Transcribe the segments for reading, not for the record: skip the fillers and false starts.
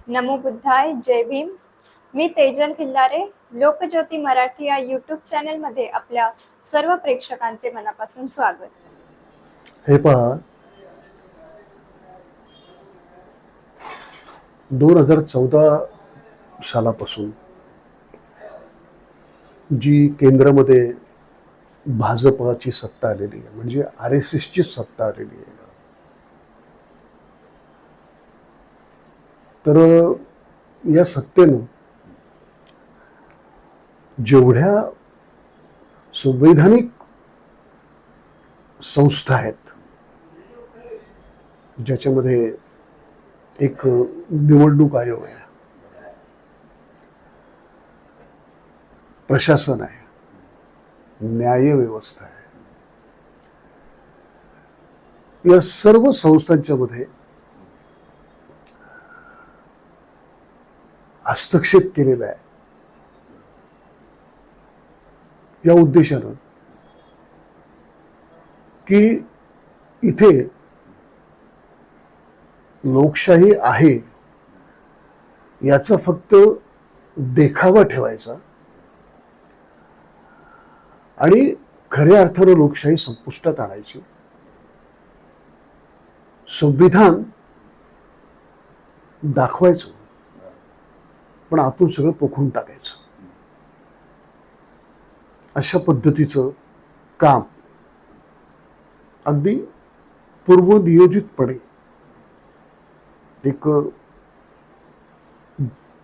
नमो बुद्धाय. जय भीम. मी तेजल खिल्लारे. लोकज्योती मराठी या यूट्यूब चॅनलमध्ये आपल्या सर्व प्रेक्षकांचे मनापासून स्वागत. हे पहा, 2014 सालापासून जी केंद्रामध्ये भाजपाची सत्ता आलेली आहे, म्हणजे RSSची सत्ता आलेली आहे, तर या सत्तेनं जेवढ्या संवैधानिक संस्था आहेत, ज्याच्यामध्ये एक निवडणूक आयोग आहे, प्रशासन आहे, न्याय व्यवस्था आहे, या सर्व संस्थांच्या मध्ये हस्तक्षेप केलेला आहे या उद्देशानं की इथे लोकशाही आहे याचा फक्त देखावा ठेवायचा आणि खऱ्या अर्थानं लोकशाही संपुष्टात आणायची, संविधान दाखवायचं पण आतून सगळं पोखरून टाकायचं, अशा पद्धतीचं काम अगदी पूर्वनियोजितपणे एक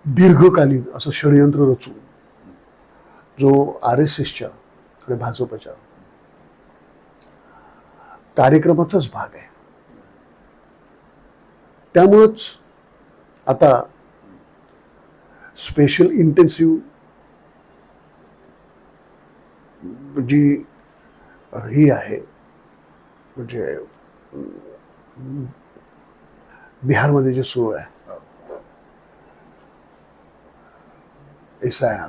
दीर्घकालीन असं षडयंत्र रचून जो RSSच्या आणि भाजपच्या कार्यक्रमाचाच भाग आहे. त्यामुळंच आता स्पेशल इंटेन्सिव्ह जी ही आहे, म्हणजे बिहारमध्ये जे सुरू आहे SIR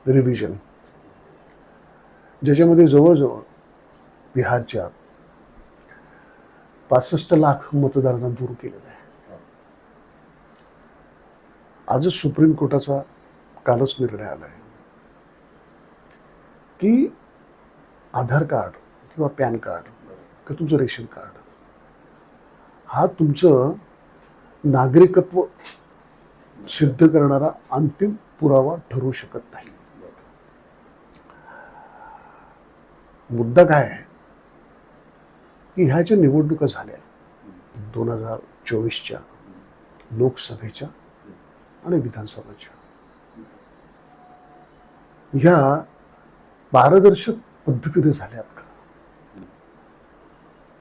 रिव्हिजन, ज्याच्यामध्ये जवळजवळ बिहारच्या 65 लाख मतदारांना दूर केलेलं आहे. आजच सुप्रीम कोर्टाचा कालच निर्णय आला आहे की आधार कार्ड किंवा पॅन कार्ड किंवा तुमचं रेशन कार्ड हा तुमचं नागरिकत्व सिद्ध करणारा अंतिम पुरावा ठरू शकत नाही. मुद्दा काय आहे की ह्या ज्या निवडणुका झाल्या 2024च्या लोकसभेच्या आणि विधानसभेच्या, ह्या पारदर्शक पद्धतीने झाल्यात का?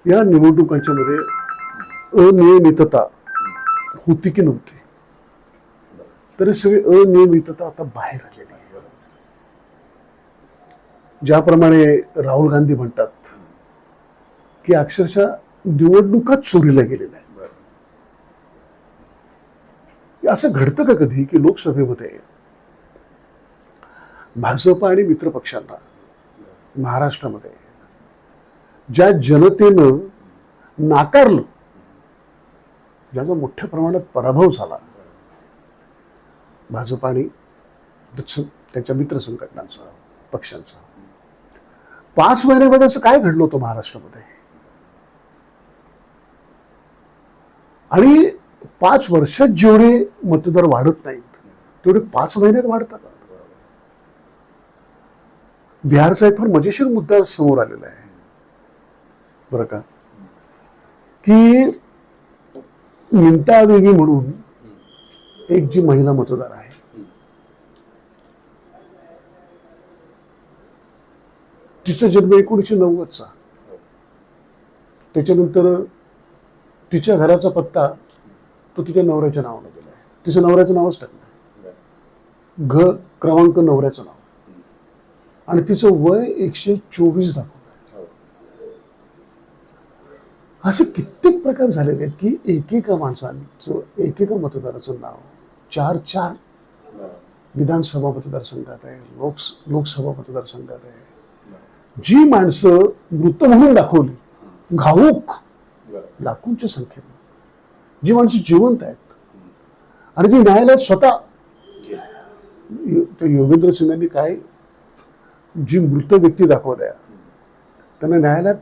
या निवडणुकांच्या मध्ये अनियमितता होती की नव्हती? तरी सगळी अनियमितता आता बाहेर आलेली आहे. ज्याप्रमाणे राहुल गांधी म्हणतात की अक्षरशः निवडणुकाच चोरीला गेलेल्या आहेत. असं घडतं का कधी की लोकसभेमध्ये भाजप आणि मित्र पक्षांना महाराष्ट्रामध्ये ज्या जनतेनं नाकारलं, ज्याचा मोठ्या प्रमाणात पराभव झाला भाजप आणि त्याच्या मित्र संघटनांचा, पक्षांचा, 5 महिन्यामध्ये असं काय घडलं होतं महाराष्ट्रामध्ये? आणि 5 वर्षात जेवढे मतदार वाढत नाहीत तेवढे 5 महिन्यात वाढतात. बिहारचा एक फार मजेशीर मुद्दा समोर आलेला आहे बरं का, की मिंता देवी म्हणून एक जी महिला मतदार आहे, तिचा जन्म 1990चा. त्याच्यानंतर तिच्या घराचा पत्ता तो तिच्या नवऱ्याच्या नावाने दिला आहे. तिच्या नवऱ्याचं नावच टाकलं, क्रमांक नवऱ्याचं नाव, आणि तिचं वय 124 दाखवलं. असे कित्येक प्रकार झालेले आहेत की एकेका माणसांचं, एकेका मतदाराचं नाव 4 विधानसभा मतदारसंघात आहे, लोकसभा मतदारसंघात आहे. जी माणसं मृत म्हणून दाखवली घाऊक लाखोंच्या संख्येने, जी माणसं जिवंत आहेत आणि ती न्यायालयात स्वतः त्या योगेंद्र सिंगांनी काय जी मृत व्यक्ती दाखवल्या त्यांना न्यायालयात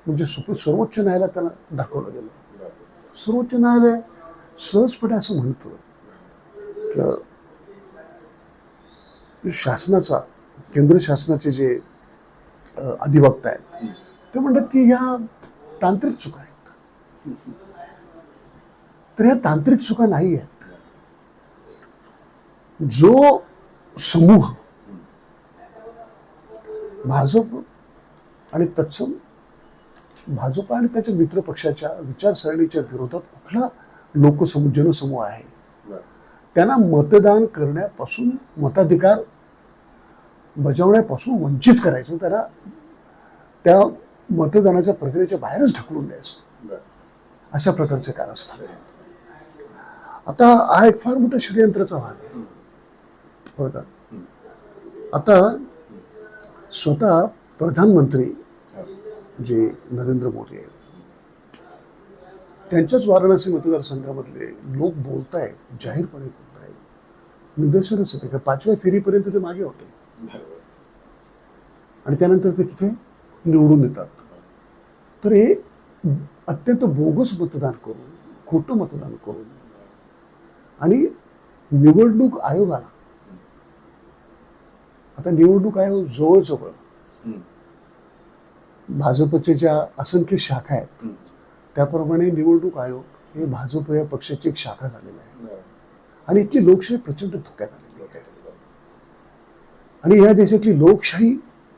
म्हणजे सर्वोच्च न्यायालयात त्यांना दाखवलं गेलं. सर्वोच्च न्यायालय सहजपणे असं म्हणतं की शासनाचा केंद्र शासनाचे जे अधिवक्ता आहेत ते म्हणतात की ह्या तांत्रिक चुका आहेत. तर ह्या तांत्रिक चुका नाही आहेत. जो समूह भाजप आणि तत्सम भाजप आणि त्याच्या मित्र पक्षाच्या विचारसरणीच्या विरोधात कुठला जनसमूह आहे त्यांना मतदान करण्यापासून मताधिकार बजावण्यापासून वंचित करायचं, त्यांना त्या मतदानाच्या प्रक्रियेच्या बाहेरच ढकलून द्यायचं, अशा प्रकारचे कारस्थान आहे. आता हा एक फार मोठा षडयंत्राचा भाग आहे. बरं, आता स्वतः प्रधानमंत्री जे नरेंद्र मोदी आहेत त्यांच्याच वाराणसी मतदारसंघामधले लोक बोलतायत, जाहीरपणे बोलतायत, निदर्शनच होते का 5व्या फेरीपर्यंत ते मागे होते आणि त्यानंतर ते तिथे निवडून येतात. तर हे अत्यंत बोगस मतदान करून, खोटं मतदान करून आणि निवडणूक आयोगाला, आता निवडणूक आयोग जवळजवळ भाजपच्या ज्या असंख्य शाखा आहेत त्याप्रमाणे निवडणूक आयोग हे भाजप या पक्षाची एक शाखा झालेली आहे आणि इतकी लोकशाही प्रचंड धोक्यात आलेली आहे. आणि या देशातली लोकशाही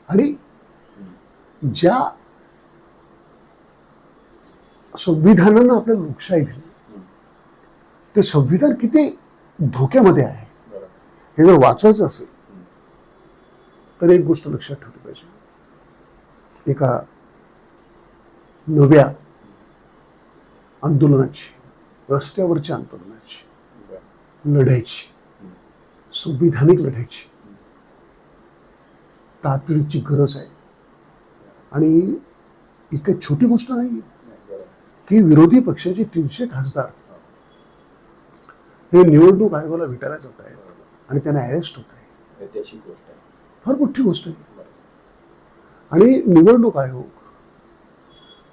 आणि ज्या संविधानानं आपल्याला लोकशाही दिली ते संविधान किती धोक्यामध्ये आहे हे जर वाचवायचं असेल तर एक गोष्ट लक्षात ठेवली पाहिजे. एका नव्या आंदोलनाची, रस्त्यावरच्या आंदोलनाची, लढायची, संविधानिक लढायची तातडीची गरज आहे. आणि ही काही छोटी गोष्ट नाही की विरोधी पक्षाचे 300 खासदार हे निवडणूक आयोगाला भेटायला जात आहेत आणि त्यांना अरेस्ट होत आहे. फार मोठी गोष्ट आहे. आणि निवडणूक आयोग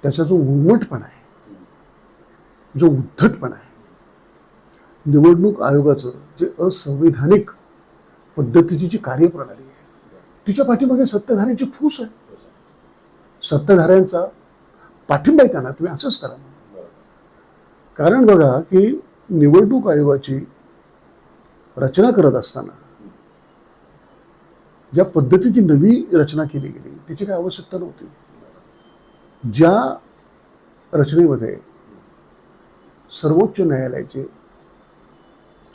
त्याचा जो उर्मटपणा आहे, जो उद्धटपणा आहे, निवडणूक आयोगाचं जे असंवैधानिक पद्धतीची जी कार्यप्रणाली आहे तिच्या पाठीमागे सत्ताधाऱ्यांची फूस आहे. सत्ताधाऱ्यांचा पाठिंबा आहे त्यांना, तुम्ही असंच करा. कारण बघा की निवडणूक आयोगाची रचना करत असताना ज्या पद्धतीची नवी रचना केली गेली त्याची काही आवश्यकता नव्हती. ज्या रचनेमध्ये सर्वोच्च न्यायालयाचे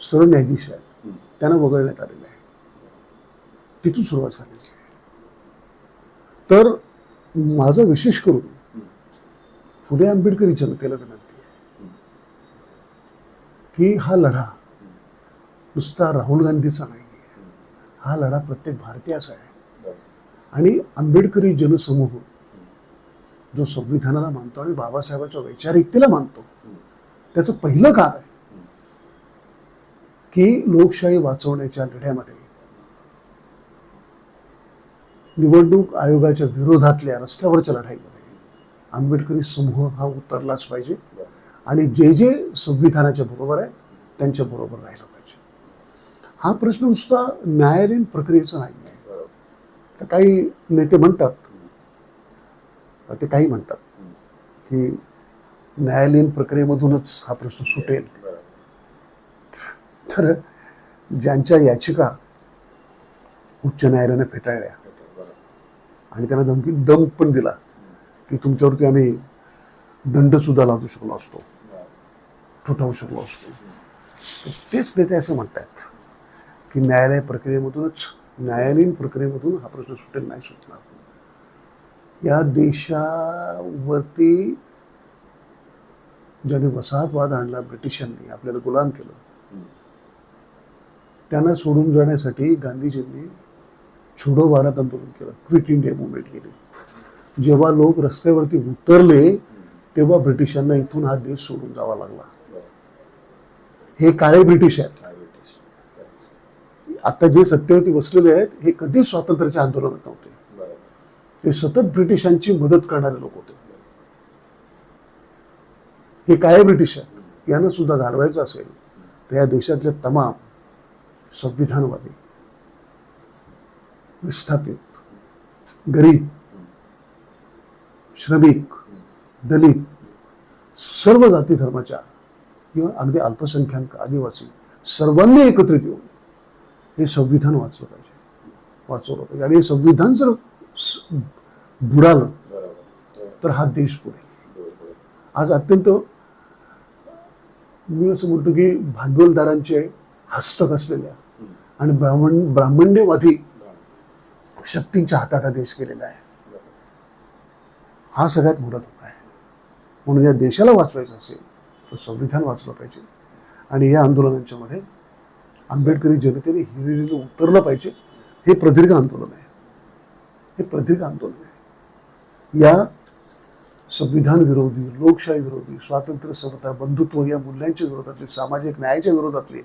सरन्यायाधीश आहेत त्यांना वगळण्यात आलेले आहे, तिथून सुरुवात झालेली आहे. तर माझा विशेष करून फुले आंबेडकरी जनतेला विनंती आहे की हा लढा नुसता राहुल गांधीचा नाही, हा लढा प्रत्येक भारतीयाचा आहे. आणि आंबेडकरी जनसमूह जो संविधानाला मानतो आणि बाबासाहेबांच्या वैचारिकतेला मानतो त्याचं पहिलं काम आहे की लोकशाही वाचवण्याच्या लढ्यामध्ये निवडणूक आयोगाच्या विरोधातल्या रस्त्यावरच्या लढाईमध्ये आंबेडकरी समूह हा उतरलाच पाहिजे आणि जे जे संविधानाच्या बरोबर आहेत त्यांच्या बरोबर राहिलं पाहिजे. हा प्रश्न नुसता न्यायालयीन प्रक्रियेचा नाही आहे. तर काही नेते म्हणतात, ते काही म्हणतात की न्यायालयीन प्रक्रियेमधूनच हा प्रश्न सुटेल. तर ज्यांच्या याचिका उच्च न्यायालयाने फेटाळल्या आणि त्यांना दम पण दिला की तुमच्यावरती आम्ही दंड सुद्धा लावू शकलो असतो, ठोठावू शकलो असतो, तेच नेते असं म्हणतात की न्यायालय प्रक्रियेमधूनच, न्यायालयीन प्रक्रियेमधून हा प्रश्न सुटेल, नाही सुटणार. या देशावरती ज्याने वसाहतवाद आणला, ब्रिटिशांनी आपल्याला गुलाम केलं, त्यांना सोडून जाण्यासाठी गांधीजींनी छोडो भारत आंदोलन केलं, क्विट इंडिया मुवमेंट केली. जेव्हा लोक रस्त्यावरती उतरले तेव्हा ब्रिटिशांना इथून हा देश सोडून जावा लागला. हे काळे ब्रिटिश आहेत. आता जे सत्तेवरती बसलेले आहेत हे कधीच स्वातंत्र्याच्या आंदोलनात नव्हते. ते सतत ब्रिटिशांची मदत करणारे लोक होते. हे काळे ब्रिटिश आहेत. यांना सुद्धा घालवायचं असेल तर या देशातले तमाम संविधानवादी, विस्थापित, गरीब, श्रमिक, दलित, सर्व जाती धर्माच्या किंवा अगदी अल्पसंख्याक, आदिवासी सर्वांनी एकत्रित येऊन हे संविधान वाचवलं पाहिजे. आणि हे संविधान जर बुडालं तर हा देश बुडेल. आज अत्यंत मी असं म्हणतो की भांडवलदारांचे हस्तक असलेल्या आणि ब्राह्मण्यवादी शक्तींच्या हातात हा देश गेलेला आहे. हा सगळ्यात मोठा धोका आहे. म्हणून या देशाला वाचवायचं असेल तर संविधान वाचलं पाहिजे. आणि या आंदोलनांच्या मध्ये आंबेडकरी जनतेने हिरिरीने उतरलं पाहिजे. हे प्रदीर्घ आंदोलन आहे. हे प्रदीर्घ आंदोलन आहे. या संविधान विरोधी, लोकशाही विरोधी, स्वातंत्र्य, समता, बंधुत्व या मूल्यांच्या विरोधातले, सामाजिक न्यायाच्या विरोधातले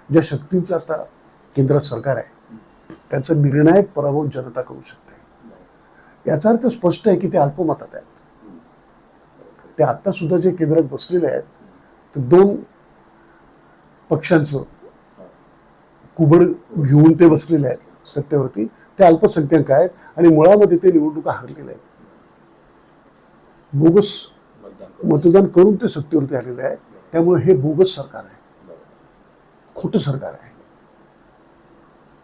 ज्या शक्तींचं आता केंद्रात सरकार आहे त्यांचा निर्णायक पराभव जनता करू शकते. याचा अर्थ स्पष्ट आहे की ते अल्पमतात आहेत. ते आता सुद्धा जे केंद्रात बसलेले आहेत ते दोन पक्षांचं कुबड घेऊन ते बसलेले आहेत सत्तेवरती. ते अल्पसंख्याक आहेत आणि मुळामध्ये ते निवडणुका हरलेले आहेत. बोगस मतदान करून ते सत्तेवरती आलेले आहेत. त्यामुळे हे बोगस सरकार आहे, खोटं सरकार आहे.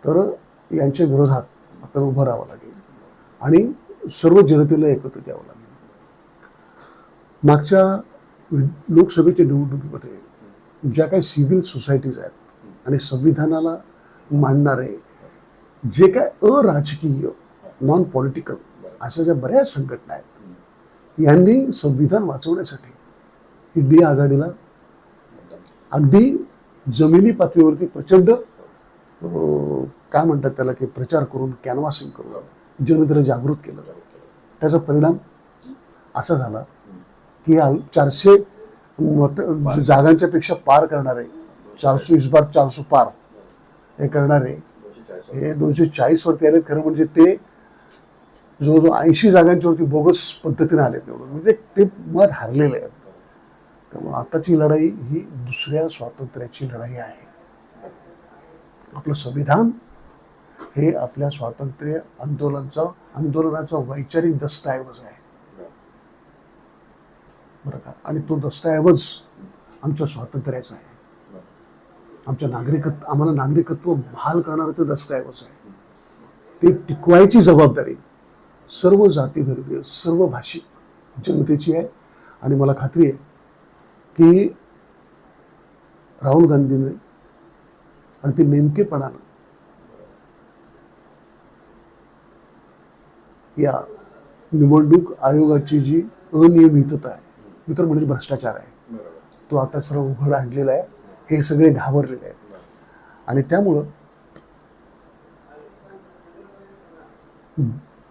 तर यांच्या विरोधात आपल्याला उभं राहावं लागेल आणि सर्व जनतेला एकत्र यावं लागेल. मागच्या लोकसभेच्या निवडणुकीमध्ये ज्या काही सिव्हिल सोसायटीज आहेत आणि संविधानाला मानणारे जे काय अराजकीय, नॉन पॉलिटिकल अशा ज्या बऱ्याच संघटना आहेत यांनी संविधान वाचवण्यासाठी इंडिया आघाडीला अगदी जमिनी पातळीवरती प्रचंड काय म्हणतात त्याला की प्रचार करून, कॅनव्हासिंग करून जनतेला जागृत केलं. त्याचा परिणाम असा झाला की 400 जागांच्या पेक्षा पार करणारे, 420 बार 400 पार हे करणारे हे 240 वरती आले. खरं म्हणजे ते जवळजवळ 80 जागांच्या वरती बोगस पद्धतीने आले. तेवढं म्हणजे ते मत हारलेले आहेत. त्यामुळे आताची लढाई ही दुसऱ्या स्वातंत्र्याची लढाई आहे. आपलं संविधान हे आपल्या स्वातंत्र्य आंदोलनाचा वैचारिक दस्तऐवज आहे बरं का. आणि तो दस्तऐवज आमच्या स्वातंत्र्याचा आहे. आम्हाला नागरिकत्व बहाल करणारा तो दस्तऐवज आहे. ते टिकवायची जबाबदारी सर्व जाती धर्मीय, सर्व भाषिक जनतेची आहे. आणि मला खात्री आहे की राहुल गांधीने अगदी नेमकेपणानं या निवडणूक आयोगाची जी अनियमितता आहे, मी तर म्हणजे भ्रष्टाचार आहे, तो आता सर्व उघड आणलेला आहे. हे सगळे घाबरलेले आहेत. आणि त्यामुळं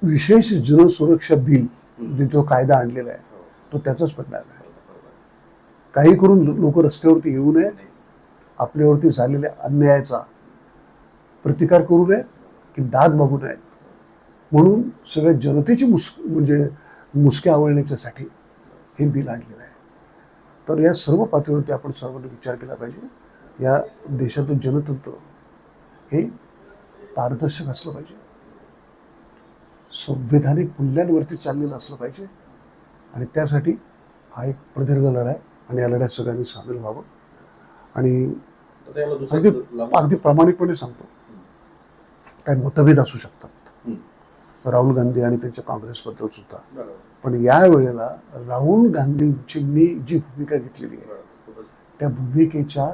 विशेष जनसुरक्षा बिल जो कायदा आणलेला आहे तो त्याचाच परिणाम आहे. काही करून लोक रस्त्यावरती येऊ नये, आपल्यावरती झालेल्या अन्यायाचा प्रतिकार करू नये की दाद मागू नयेत म्हणून सगळ्या जनतेची मुसके आवळण्याच्यासाठी हे बिल आणलेलं आहे. तर या सर्व पातळीवरती आपण सर्वांनी विचार केला पाहिजे. या देशाचं जनतंत्र हे पारदर्शक असलं पाहिजे, संवैधानिक मूल्यांवरती चाललेलं असलं पाहिजे. आणि त्यासाठी हा एक प्रदीर्घ लढा आहे आणि या लढ्यात सगळ्यांनी सामील व्हावं. आणि अगदी प्रामाणिकपणे सांगतो, काही मतभेद असू शकतात राहुल गांधी आणि त्यांच्या काँग्रेसबद्दल सुद्धा, पण या वेळेला राहुल गांधींनी जी भूमिका घेतलेली आहे त्या भूमिकेच्या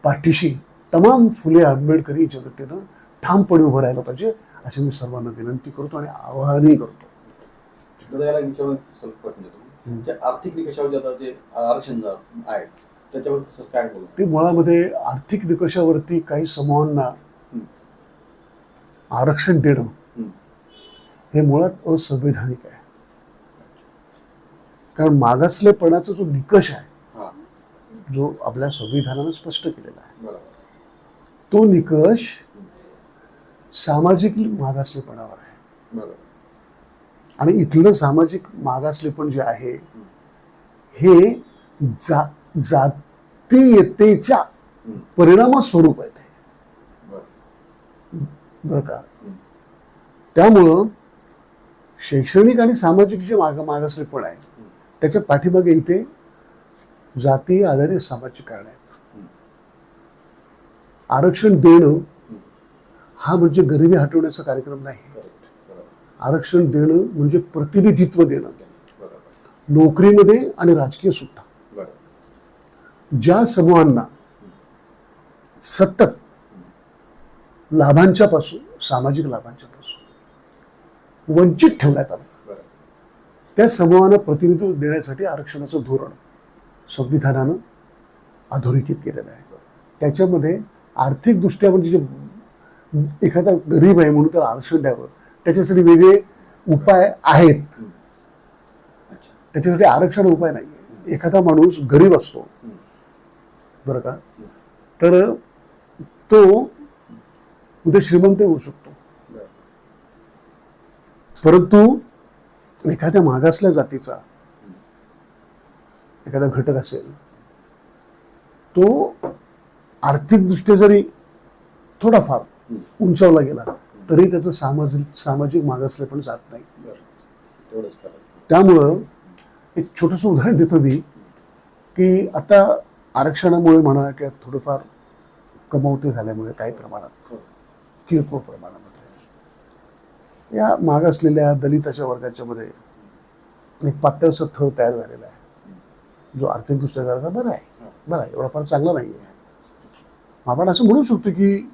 पाठीशी तमाम फुले आंबेडकरी जनतेनं ठामपणे उभं राहायला पाहिजे अशी मी सर्वांना विनंती करतो आणि आवाहनही करतो. आर्थिक निकषावर जे आरक्षण आहे त्याच्यावर काय बोलतो? ते मुळामध्ये आर्थिक निकषावरती काही समूहांना आरक्षण देणं हे मुळात असंवैधानिक आहे. कारण मागासलेपणाचा जो निकष आहे जो आपल्या संविधानानं स्पष्ट केलेला आहे. बरोबर. तो निकष सामाजिक मागासलेपणावर आहे. बरोबर. आणि इथलं सामाजिक मागासलेपण जे आहे हे जातीयतेच्या परिणामस्वरूप आहे ते. बरं का. त्यामुळं शैक्षणिक आणि सामाजिक जे मागासलेपण आहे त्याच्या पाठीमागे इथे जातीय आधारित सामाजिक कारण आहेत. आरक्षण देणं हा म्हणजे गरिबी हटवण्याचा कार्यक्रम नाही. आरक्षण देणं म्हणजे प्रतिनिधित्व देणं, नोकरीमध्ये आणि राजकीय सुद्धा. ज्या समूहांना सतत लाभांच्या पासून, सामाजिक लाभांच्या पासून वंचित ठेवण्यात आलं, त्या समूहांना प्रतिनिधित्व देण्यासाठी आरक्षणाचं धोरण संविधानानं अधोरेखित केलेलं आहे. त्याच्यामध्ये आर्थिकदृष्ट्या म्हणजे जे एखादा गरीब आहे म्हणून त्याला आरक्षण द्यावं त्याच्यासाठी वेगळे उपाय आहेत. त्याच्यासाठी आरक्षण उपाय नाही. एखादा माणूस गरीब असतो बरं का, तर तो उद्या श्रीमंत होऊ शकतो, परंतु एखाद्या मागासल्या जातीचा एखादा घटक असेल तो आर्थिकदृष्ट्या जरी थोडाफार उंचावला गेला तरी त्याचं सामाजिक मागासलेपण जात नाही. त्यामुळं एक छोटंसं उदाहरण देतो मी की आता आरक्षणामुळे म्हणा किंवा थोडंफार कमवते झाल्यामुळे काही प्रमाणात, किरकोळ प्रमाणामध्ये या मागासलेल्या दलिताच्या वर्गाच्या मध्ये एक पातळचा थर तयार झालेला आहे जो आर्थिकदृष्ट्या जरासा बरा आहे, एवढा फार चांगला नाही आहे. आपण असं म्हणू शकतो की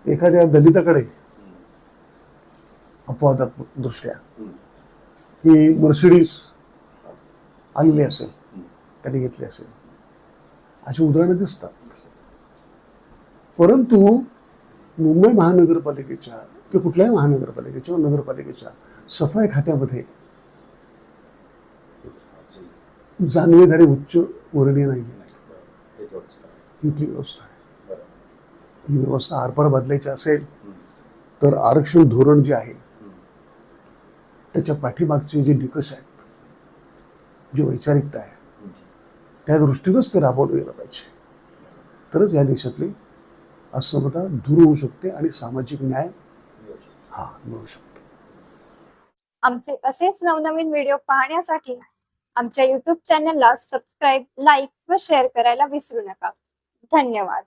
एखाद्या दलिताकडे अपवादात्मक दृष्ट्या की मर्सिडीज आलेली असेल, त्यांनी घेतली असेल, अशी उदाहरणं दिसतात. परंतु मुंबई महानगरपालिकेच्या किंवा कुठल्याही महानगरपालिकेच्या नगरपालिकेच्या सफाई खात्यामध्ये जाणवेधारी उच्च वर्णीय नाही आहे. इथली व्यवस्था आहे. ही व्यवस्था आरपार बदलायची असेल तर आरक्षण धोरण जे आहे त्याच्या पाठीमागचे जे निकष आहेत, जी वैचारिकता आहे, त्या दृष्टीनंच ते राबवलं गेलं पाहिजे. तरच या देशातली असमता दूर होऊ शकते आणि सामाजिक न्याय मिळू शकतो. आमचे असेच नवनवीन व्हिडिओ पाहण्यासाठी आमच्या YouTube चॅनलला सबस्क्राईब, लाईक व शेअर करायला विसरू नका. धन्यवाद.